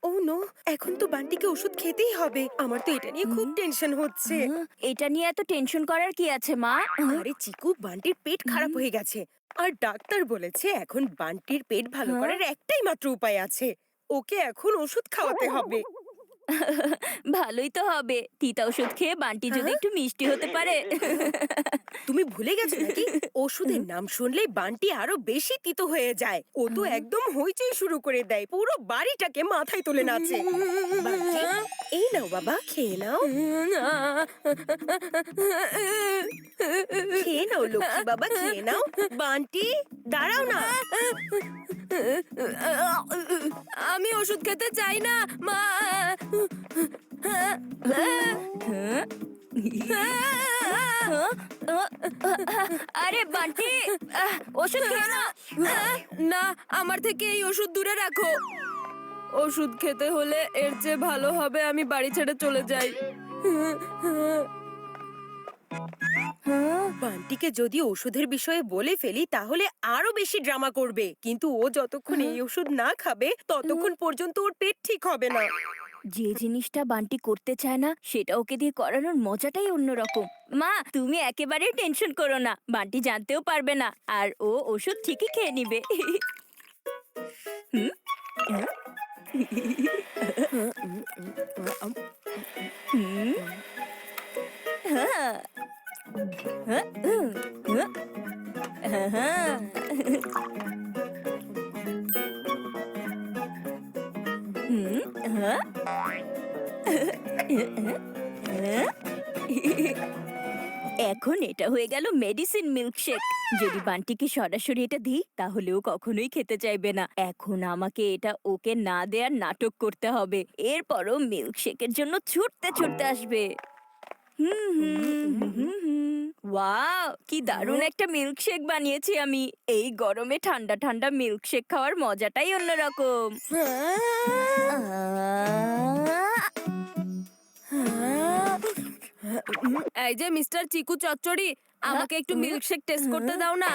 ও no, এখন তো বান্টিকে ওষুধ খেতেই হবে। আমার তো এটা নিয়ে খুব টেনশন হচ্ছে। এটা নিয়ে এত টেনশন করার কি আছে মা? আরে চিকু, বান্টির পেট খারাপ হয়ে গেছে। আর ডাক্তার বলেছে এখন বান্টির পেট ভালো করার একটাই মাত্র উপায় আছে। ওকে এখন ওষুধ খাওয়াতে হবে। ভালোই তো হবে, তিতা ওষুধ খেয়ে বান্টি যদি হ্যাঁ? একটু মিষ্টি হতে পারে। তুমি ভুলে গেছো নাকি? ওষুধের নাম শুনলেই বান্টি আরো বেশি তিতো হয়ে যায়। ও তো একদম হইচই শুরু করে দেয়, পুরো বাড়িটাকে মাথায় তুলে নাচে। বান্টি, এই নাও বাবা, খেয়ে নাও। খেয়ে নাও লক্ষ্মী বাবা, খেয়ে নাও। বান্টি, দাঁড়াও না। আমি ওষুধ খেতে চাই না মা। আরে বান্টি, ওষুধ খেয়ে না। না, আমার থেকে এই ওষুধ দূরে রাখো। ওষুধ খেতে হলে এর চেয়ে ভালো হবে আমি বাড়ি ছেড়ে চলে যাই। বান্টিকে যদি ওষুধের বিষয়ে বলে ফেলি তাহলে আরো বেশি ড্রামা করবে, কিন্তু ও যতক্ষণ এই ওষুধ না খাবে ততক্ষণ পর্যন্ত ওর পেট ঠিক হবে না। যে জিনিসটা বান্টি করতে চায় না সেটা ওকে দিয়ে করানোর মজাটাই অন্যরকম। মা, তুমি একেবারে টেনশন করো না, বান্টি জানতেও পারবে না আর ও ওষুধ ঠিকই খেয়ে নিবে। হুম? হুম? হ্যাঁ। হ্যাঁ, হ্যাঁ, হ্যাঁ। হুম, হ্যাঁ। এখন এটা হয়ে গেল মেডিসিন মিল্কশেক। যদি বান্টিকে সরাসরি এটা দিই তাহলেও কখনোই খেতে চাইবে না। এখন আমাকে এটা ওকে না দেওয়ার নাটক করতে হবে, এরপরও মিল্কশেকের জন্য ছুটতে ছুটতে আসবে। ওয়াও, কি দারুণ একটা মিল্কশেক বানিয়েছি আমি। এই গরমে ঠান্ডা ঠান্ডা মিল্কশেক খাওয়ার মজাটাই অন্যরকম। এই যে মিস্টার চিকু চচ্চড়ি, আমাকে একটু মিল্কশেক টেস্ট করতে দাও না।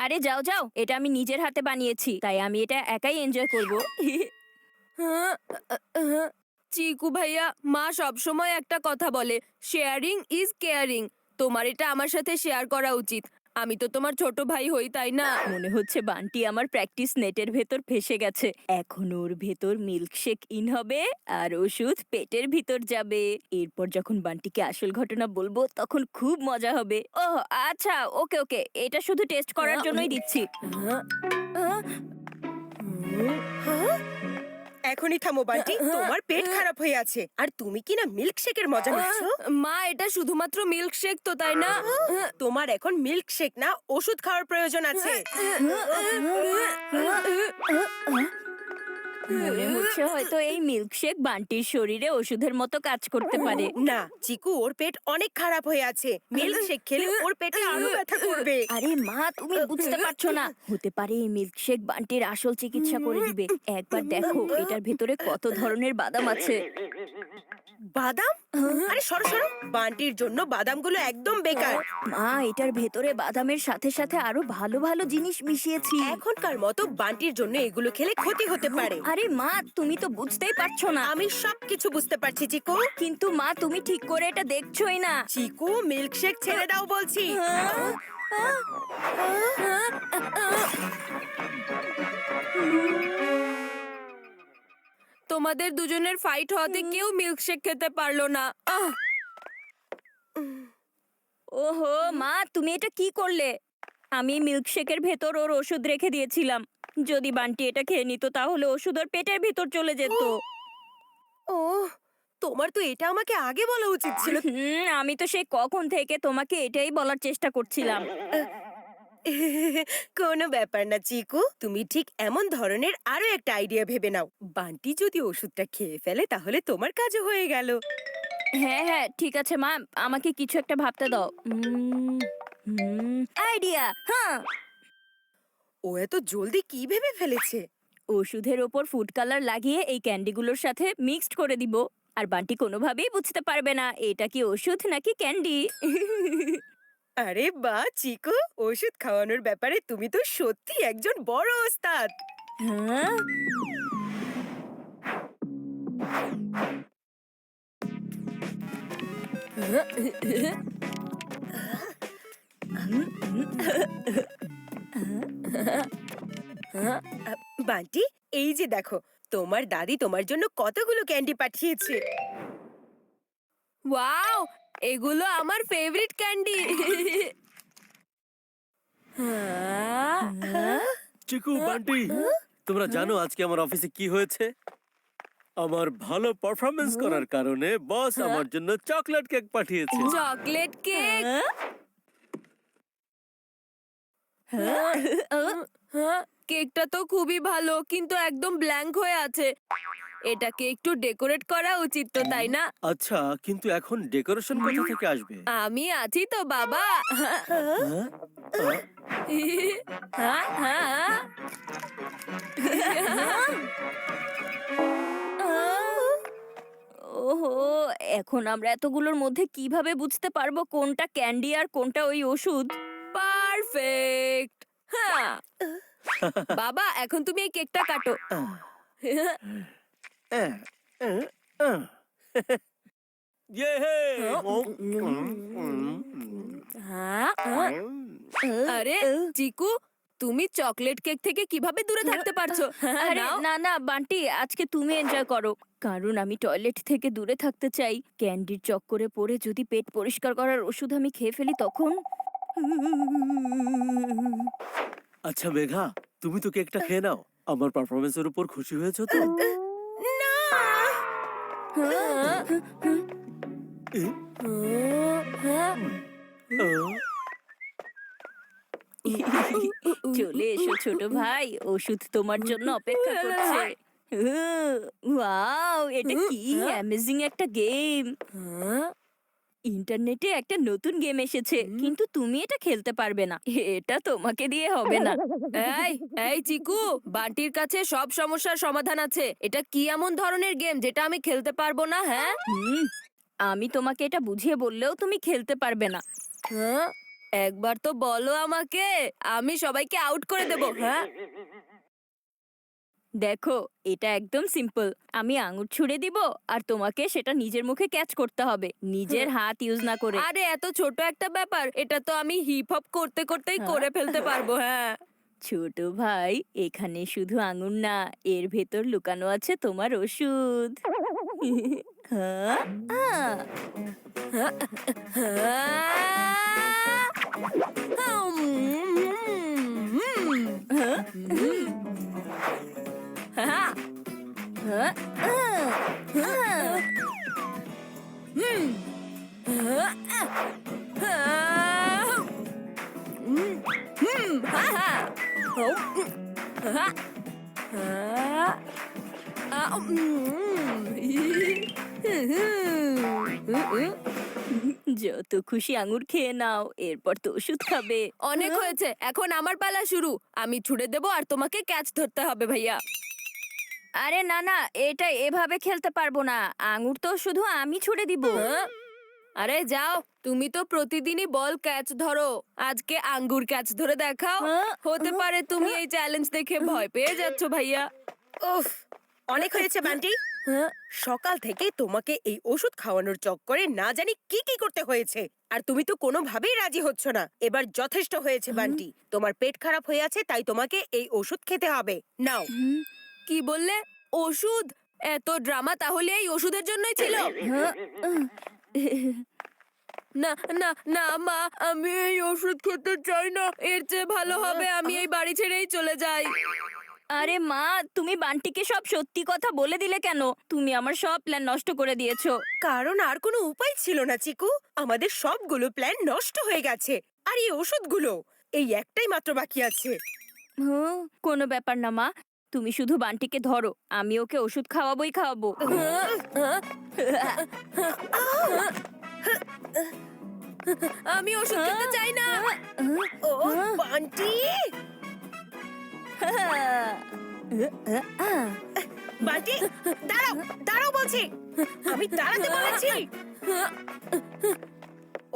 আরে যাও যাও, এটা আমি নিজের হাতে বানিয়েছি, তাই আমি এটা একাই এনজয় করব। চিকু ভাইয়া, মা সবসময় একটা কথা বলে, শেয়ারিং ইজ কেয়ারিং। তোমার এটা আমার সাথে শেয়ার করা উচিত। আমি তো তোমার ছোট ভাই হই, তাই না? মনে হচ্ছে বান্টি আমার প্র্যাকটিস নেটের ভেতর ফেসে গেছে। এখন ওর ভেতর মিল্কশেক ইন হবে আর ওষুধ পেটের ভিতর যাবে। এরপর যখন বান্টিকে আসল ঘটনা বলবো তখন খুব মজা হবে। ওহ আচ্ছা, ওকে ওকে, এটা শুধু টেস্ট করার জন্যই দিচ্ছি। হ্যাঁ? এখনই থামো বান্টি, তোমার পেট খারাপ হয়ে আছে আর তুমি কিনা মিল্কশেকের মজা নিচ্ছ। মা, এটা শুধুমাত্র মিল্কশেক তো, তাই না? তোমার এখন মিল্কশেক না, ওষুধ খাওয়ার প্রয়োজন আছে। মনে হচ্ছে হয়তো এই মিল্কশেক বান্টির শরীরে ওষুধের মতো কাজ করতে পারে। না চিকু, ওর পেট অনেক খারাপ হয়ে আছে। মিল্কশেক খেলে ওর পেটে আরো ব্যথা করবে। আরে মা, তুমি বুঝতে পারছো না, হতে পারে এই মিল্কশেক বান্টির আসল চিকিৎসা করে দিবে। একবার দেখো এটার ভেতরে কত ধরনের বাদাম আছে। বাদাম? আরে সরো সরো, বান্টির জন্য বাদামগুলো একদম বেকার। মা, এটার ভেতরে বাদামের সাথে সাথে আরো ভালো ভালো জিনিস মিশিয়েছি। এখনকার মতো বান্টির জন্য এগুলো খেলে ক্ষতি হতে পারে। আরে মা, তুমি তো বুঝতেই পারছো না। আমি সবকিছু বুঝতে পারছি চিকু। কিন্তু মা, তুমি ঠিক করে এটা দেখছোই না। চিকু, মিল্কশেক ছেড়ে দাও বলছি। তোমাদের দুজনের ফাইট হওয়াতে কেউ মিল্কশেক খেতে পারলো না। ওহো মা, তুমি এটা কি করলে? আমি মিল্কশেকের ভেতর ওর ওষুধ রেখে দিয়েছিলাম। যদি বান্টি এটা খেয়ে নিত তাহলে ওষুধ ওর পেটের ভিতর চলে যেত। ও, তোমার তো এটা আমাকে আগে বলা উচিত ছিল। আমি তো সেই কখন থেকে তোমাকে এটাই বলার চেষ্টা করছিলাম। কোনো ব্যাপার না চিকু, তুমি ঠিক এমন ধরনের আরো একটা আইডিয়া ভেবে নাও। বান্টি যদি ওষুধটা খেয়ে ফেলে তাহলে তোমার কাজও হয়ে গেল। হ্যাঁ হ্যাঁ, ঠিক আছে মা, আমাকে কিছু একটা ভাবতে দাও। আইডিয়া, হ্যাঁ। ও এত জলদি কি ভেবে ফেলেছে? ওষুধের ওপর ফুড কালার লাগিয়ে এই ক্যান্ডিগুলোর সাথে মিক্সড করে দিব, আর বান্টি কোনোভাবেই বুঝতে পারবে না এটা কি ওষুধ নাকি ক্যান্ডি। আরে বাহ চিকু, ওষুধ খাওয়ানোর ব্যাপারে তুমি তো সত্যি একজন বড় ওস্তাদ। হ্যাঁ? বান্টি, এই যে দেখো, তোমার দাদি তোমার জন্য কতগুলো ক্যান্ডি পাঠিয়েছে। ওয়াও, এগুলো আমার ফেভারিট ক্যান্ডি। চিকু, বান্টি, তোমরা জানো আজকে আমার অফিসে কি হয়েছে? আমার ভালো পারফরমেন্স করার কারণে বস আমার জন্য চকলেট কেক পাঠিয়েছে। Chocolate cake? কেকটা তো খুবই ভালো, কিন্তু একদম ব্ল্যাঙ্ক হয়ে আছে। এটাকে একটু ডেকোরেট করা উচিত তো, তাই না? আচ্ছা, কিন্তু এখন ডেকোরেশন কোথা থেকে আসবে? আমি আছি তো বাবা। ওহো, এখন আমরা এতগুলোর মধ্যে কিভাবে বুঝতে পারবো কোনটা ক্যান্ডি আর কোনটা ওই ওষুধ? পারফেক্ট। হ্যাঁ বাবা, এখন তুমি এই কেকটা কাটো। ইয়েহে! আরে চিকু, তুমি চকলেট কেক থেকে কিভাবে দূরে থাকতে পারছো? আরে না না বান্টি, আজকে তুমি এনজয় করো, কারণ আমি টয়লেট থেকে দূরে থাকতে চাই। ক্যান্ডির চক্করে পড়ে যদি পেট পরিষ্কার করার ওষুধ আমি খেয়ে ফেলি তখন। আচ্ছা মেঘা, তুমি তো কেকটা খেয়ে নাও। আমার পারফরমেন্সের উপর খুশি হয়েছো তো? চলে এসো ছোট ভাই, ওষুধ তোমার জন্য অপেক্ষা করছে। ওয়াও, এটা কি অ্যামেজিং একটা গেম! ইন্টারনেটে একটা নতুন গেম এসেছে, কিন্তু তুমি এটা খেলতে পারবে না। এটা তোমাকে দিয়ে হবে না। এই এই চিকু, বান্টির কাছে সব সমস্যার সমাধান আছে। এটা কি এমন ধরনের গেম যেটা আমি খেলতে পারবো না? হ্যাঁ আমি তোমাকে এটা বুঝিয়ে বললেও তুমি খেলতে পারবে না। হ্যাঁ, একবার তো বলো আমাকে, আমি সবাইকে আউট করে দেবো। হ্যাঁ দেখো, এটা একদম সিম্পল। আমি আঙুর ছুঁড়ে দিব আর তোমাকে সেটা নিজের মুখে ক্যাচ করতে হবে, নিজের হাত ইউজ না করে। আরে এত ছোট একটা ব্যাপার, এটা তো আমি হিপ হপ করতে করতেই করে ফেলতে পারবো। হ্যাঁ ছোট ভাই, এখানে শুধু আঙুর না, এর ভেতর লুকানো আছে তোমার ওষুধ। হ্যাঁ? যত খুশি আঙুর খেয়ে নাও, এরপর তো ওষুধ খাবে। অনেক হয়েছে, এখন আমার পালা শুরু। আমি ছুড়ে দেবো আর তোমাকে ক্যাচ ধরতে হবে ভাইয়া। আরে না না, এটা এভাবে খেলতে পারবো না। আঙুর তো শুধু আমি ছুড়ে দিব। আরে যাও, তুমি তো প্রতিদিনই বল ক্যাচ ধরো, আজকে আঙ্গুর ক্যাচ ধরে দেখাও। হতে পারে তুমি এই চ্যালেঞ্জ দেখে ভয় পেয়ে যাচ্ছ ভাইয়া। উফ, অনেক হয়েছে বান্টি। সকাল থেকে তোমাকে এই ওষুধ খাওয়ানোর চক্করে না জানি কি কি করতে হয়েছে, আর তুমি তো কোনোভাবেই রাজি হচ্ছ না। এবার যথেষ্ট হয়েছে বান্টি, তোমার পেট খারাপ হয়ে আছে, তাই তোমাকে এই ওষুধ খেতে হবে। নাও। কি বললে? ওষুধ? এত ড্রামা তাহলে এই ওষুধের জন্যই ছিল? না না না মা, আমি এই ওষুধ খেতে চাই না। এর চেয়ে ভালো হবে আমি এই বাড়ি ছেড়েই চলে যাই। আরে মা, তুমি বান্টিকে সব সত্যি কথা বলে দিলে কেন? তুমি আমার সব প্ল্যান নষ্ট করে দিয়েছো। কারণ আর কোনো উপায় ছিল না চিকু, আমাদের সবগুলো প্ল্যান নষ্ট হয়ে গেছে। আর এই ওষুধগুলো, এই একটাই মাত্র বাকি আছে। কোনো ব্যাপার না মা, তুমি শুধু বান্টিকে ধরো, আমি ওকে ওষুধ খাওয়াবোই খাওয়াবো। আমি ওষুধ খেতে চাই না। ও বান্টি, বান্টি দাঁড়াও, দাঁড়াও বলছি, আমি দাঁড়াতে বলেছি।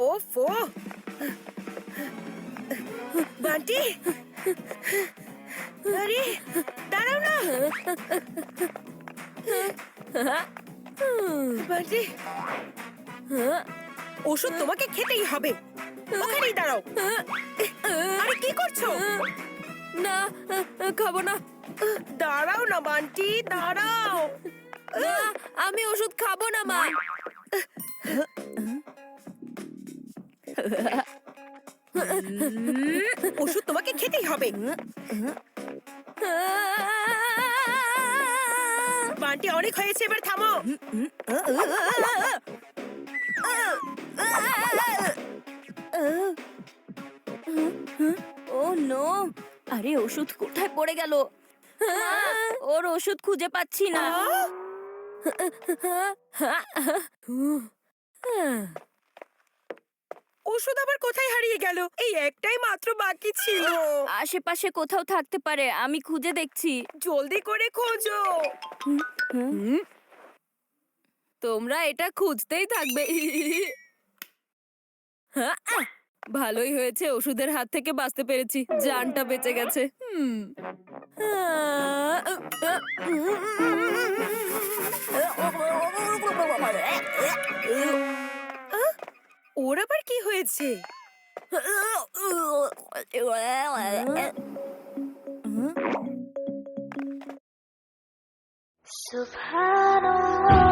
ওফো বান্টি, আরে দাঁড়াও না। বান্টি, ওষুধ তোমাকে খেতেই হবে। ওখানেই দাঁড়াও। আরে কি করছো? না, খাবো না। দাঁড়াও না বান্টি, দাঁড়াও। না, আমি ওষুধ খাবো না মা। ওষুধ তোমাকে খেতেই হবে। বান্টি, অনেক হয়েছে, এবার থামো। ও নো, আরে ওষুধ কোথায় পড়ে গেল? ওর ওষুধ খুঁজে পাচ্ছি না। ওষুধ আবার কোথায় হারিয়ে গেল? এই একটাই মাত্র বাকি ছিল। আশেপাশে কোথাও থাকতে পারে, আমি খুঁজে দেখছি। জলদি করে খোঁজো। তোমরা এটা খুঁজতেই থাকবে। ভালোই হয়েছে, ওষুধের হাত থেকে বাঁচতে পেরেছি, জানটা বেঁচে গেছে। ওর আবার কি হয়েছে? Subhanallah